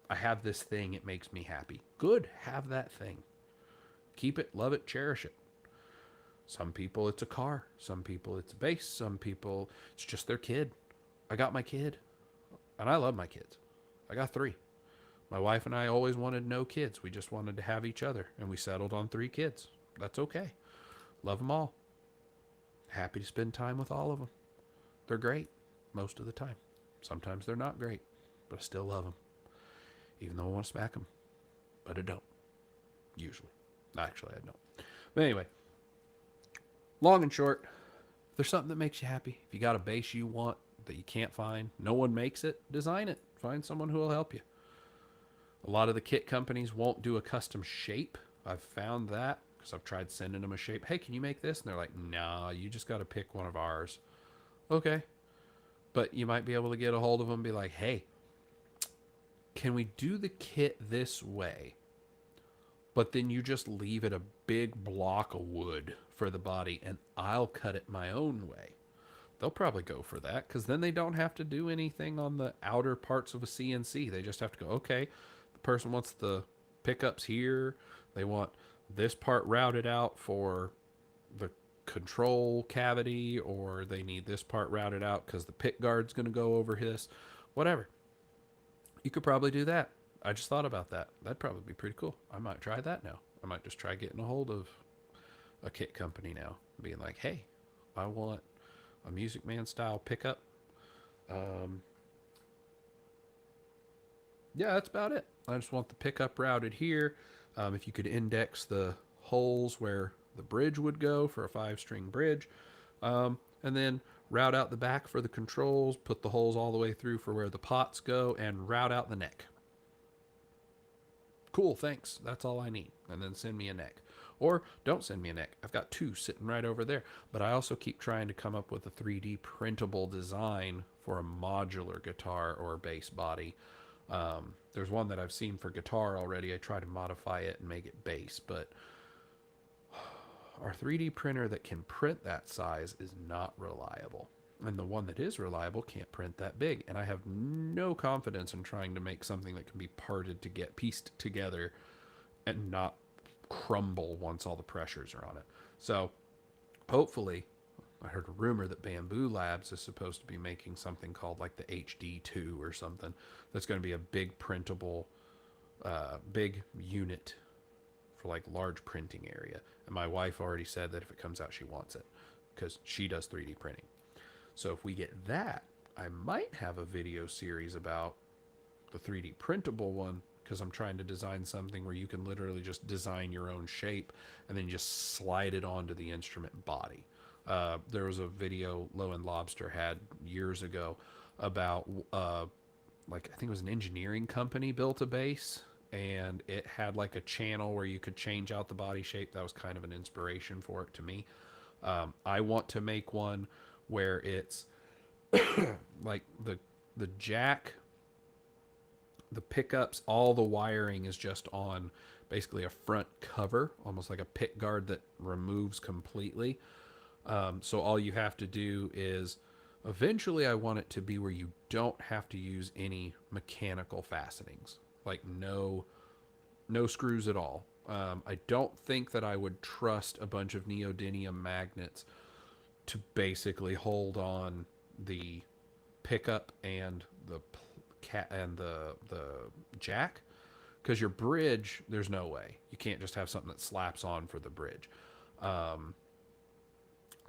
I have this thing, it makes me happy. Good, have that thing. Keep it, love it, cherish it. Some people it's a car, some people it's a bass, some people it's just their kid. I got my kid, and I love my kids. I got 3. My wife and I always wanted no kids. We just wanted to have each other, and we settled on 3 kids. That's okay. Love them all. Happy to spend time with all of them. They're great most of the time. Sometimes they're not great, but I still love them. Even though I want to smack them, but I don't. Usually. Actually, I don't. But anyway, long and short, if there's something that makes you happy, if you got a bass you want that you can't find, no one makes it, design it. Find someone who will help you. A lot of the kit companies won't do a custom shape. I've found that because I've tried sending them a shape. Hey, can you make this? And they're like, nah, you just got to pick one of ours. Okay. But you might be able to get a hold of them and be like, hey, can we do the kit this way? But then you just leave it a big block of wood for the body, and I'll cut it my own way. They'll probably go for that because then they don't have to do anything on the outer parts of a CNC. They just have to go, okay, the person wants the pickups here. They want this part routed out for the control cavity, or they need this part routed out because the pick guard's going to go over this, whatever. You could probably do that. I just thought about that. That'd probably be pretty cool. I might try that now. I might just try getting a hold of a kit company now, being like, hey, I want a Music Man style pickup. Yeah, that's about it. I just want the pickup routed here. If you could index the holes where the bridge would go for a 5-string bridge, and then route out the back for the controls, put the holes all the way through for where the pots go, and route out the neck. Cool, thanks. That's all I need. And then send me a neck. Or don't send me a neck. I've got 2 sitting right over there. But I also keep trying to come up with a 3D printable design for a modular guitar or bass body. There's one that I've seen for guitar already. I try to modify it and make it bass, but our 3D printer that can print that size is not reliable. And the one that is reliable can't print that big. And I have no confidence in trying to make something that can be parted to get pieced together and not crumble once all the pressures are on it. So hopefully I heard a rumor that Bamboo Labs is supposed to be making something called like the HD2 or something that's going to be a big printable, big unit for like large printing area. And my wife already said that if it comes out, she wants it because she does 3D printing. So if we get that, I might have a video series about the 3D printable one, because I'm trying to design something where you can literally just design your own shape and then just slide it onto the instrument body. There was a video Low End Lobster had years ago about like I think it was an engineering company built a bass, and it had like a channel where you could change out the body shape. That was kind of an inspiration for it to me. I want to make one where it's like the jack, the pickups, all the wiring is just on basically a front cover, almost like a pick guard that removes completely. So all you have to do is, eventually I want it to be where you don't have to use any mechanical fastenings, like no screws at all. I don't think that I would trust a bunch of neodymium magnets to basically hold on the pickup and the jack, because your bridge, there's no way you can't just have something that slaps on for the bridge.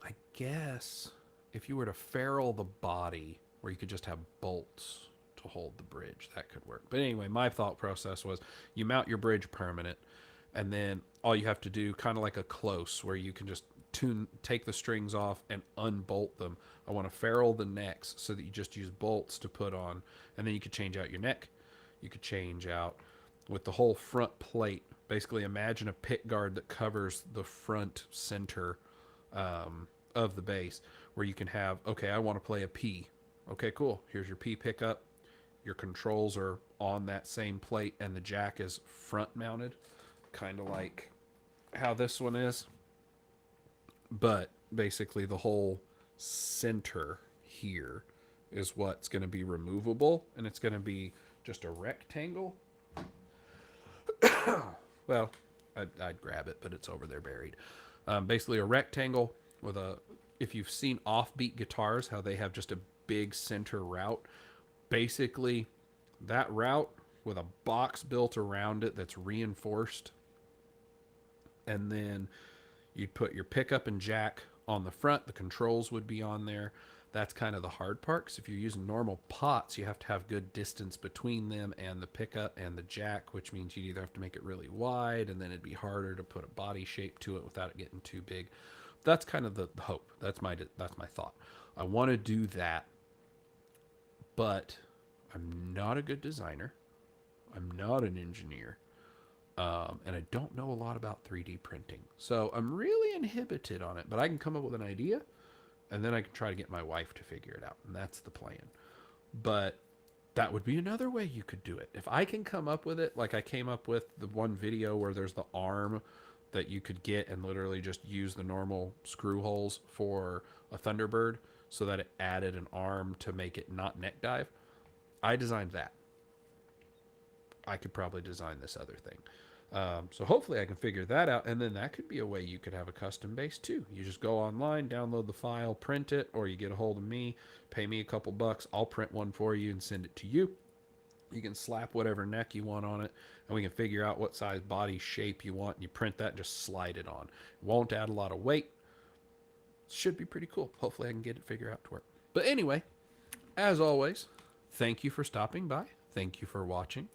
I guess if you were to ferrule the body where you could just have bolts to hold the bridge, that could work. But anyway, my thought process was you mount your bridge permanent, and then all you have to do, kind of like a close where you can just take the strings off and unbolt them. I want to ferrule the necks so that you just use bolts to put on, and then you could change out your neck. You could change out with the whole front plate. Basically, imagine a pick guard that covers the front center of the bass, where you can have, okay, I want to play a P. Okay, cool. Here's your P pickup. Your controls are on that same plate, and the jack is front mounted, kind of like how this one is. But basically the whole center here is what's going to be removable, and it's going to be just a rectangle. Well, I'd grab it, but it's over there buried. Basically a rectangle with a, if you've seen offbeat guitars, how they have just a big center route, basically that route with a box built around it that's reinforced, and then you'd put your pickup and jack on the front. The controls would be on there. That's kind of the hard part, because if you're using normal pots, you have to have good distance between them and the pickup and the jack, which means you'd either have to make it really wide, and then it'd be harder to put a body shape to it without it getting too big. That's kind of the hope. That's my thought. I want to do that, but I'm not a good designer. I'm not an engineer. And I don't know a lot about 3D printing. So I'm really inhibited on it, but I can come up with an idea, and then I can try to get my wife to figure it out. And that's the plan. But that would be another way you could do it. If I can come up with it, like I came up with the one video where there's the arm that you could get and literally just use the normal screw holes for a Thunderbird so that it added an arm to make it not neck dive. I designed that. I could probably design this other thing. So hopefully I can figure that out, and then that could be a way you could have a custom bass too. You just go online, download the file, print it, or you get a hold of me, pay me a couple bucks, I'll print one for you and send it to you. You can slap whatever neck you want on it, and we can figure out what size body shape you want, and you print that and just slide it on. It won't add a lot of weight. Should be pretty cool. Hopefully I can get it figured out to work. But anyway, as always, thank you for stopping by. Thank you for watching.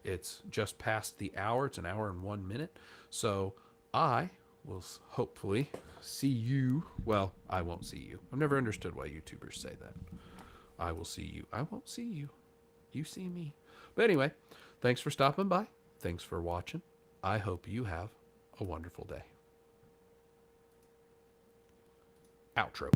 It's just past the hour. It's 1 hour and 1 minute. So I will hopefully see you. Well, I won't see you. I've never understood why YouTubers say that. I will see you. I won't see you. You see me. But anyway, thanks for stopping by. Thanks for watching. I hope you have a wonderful day. Outro.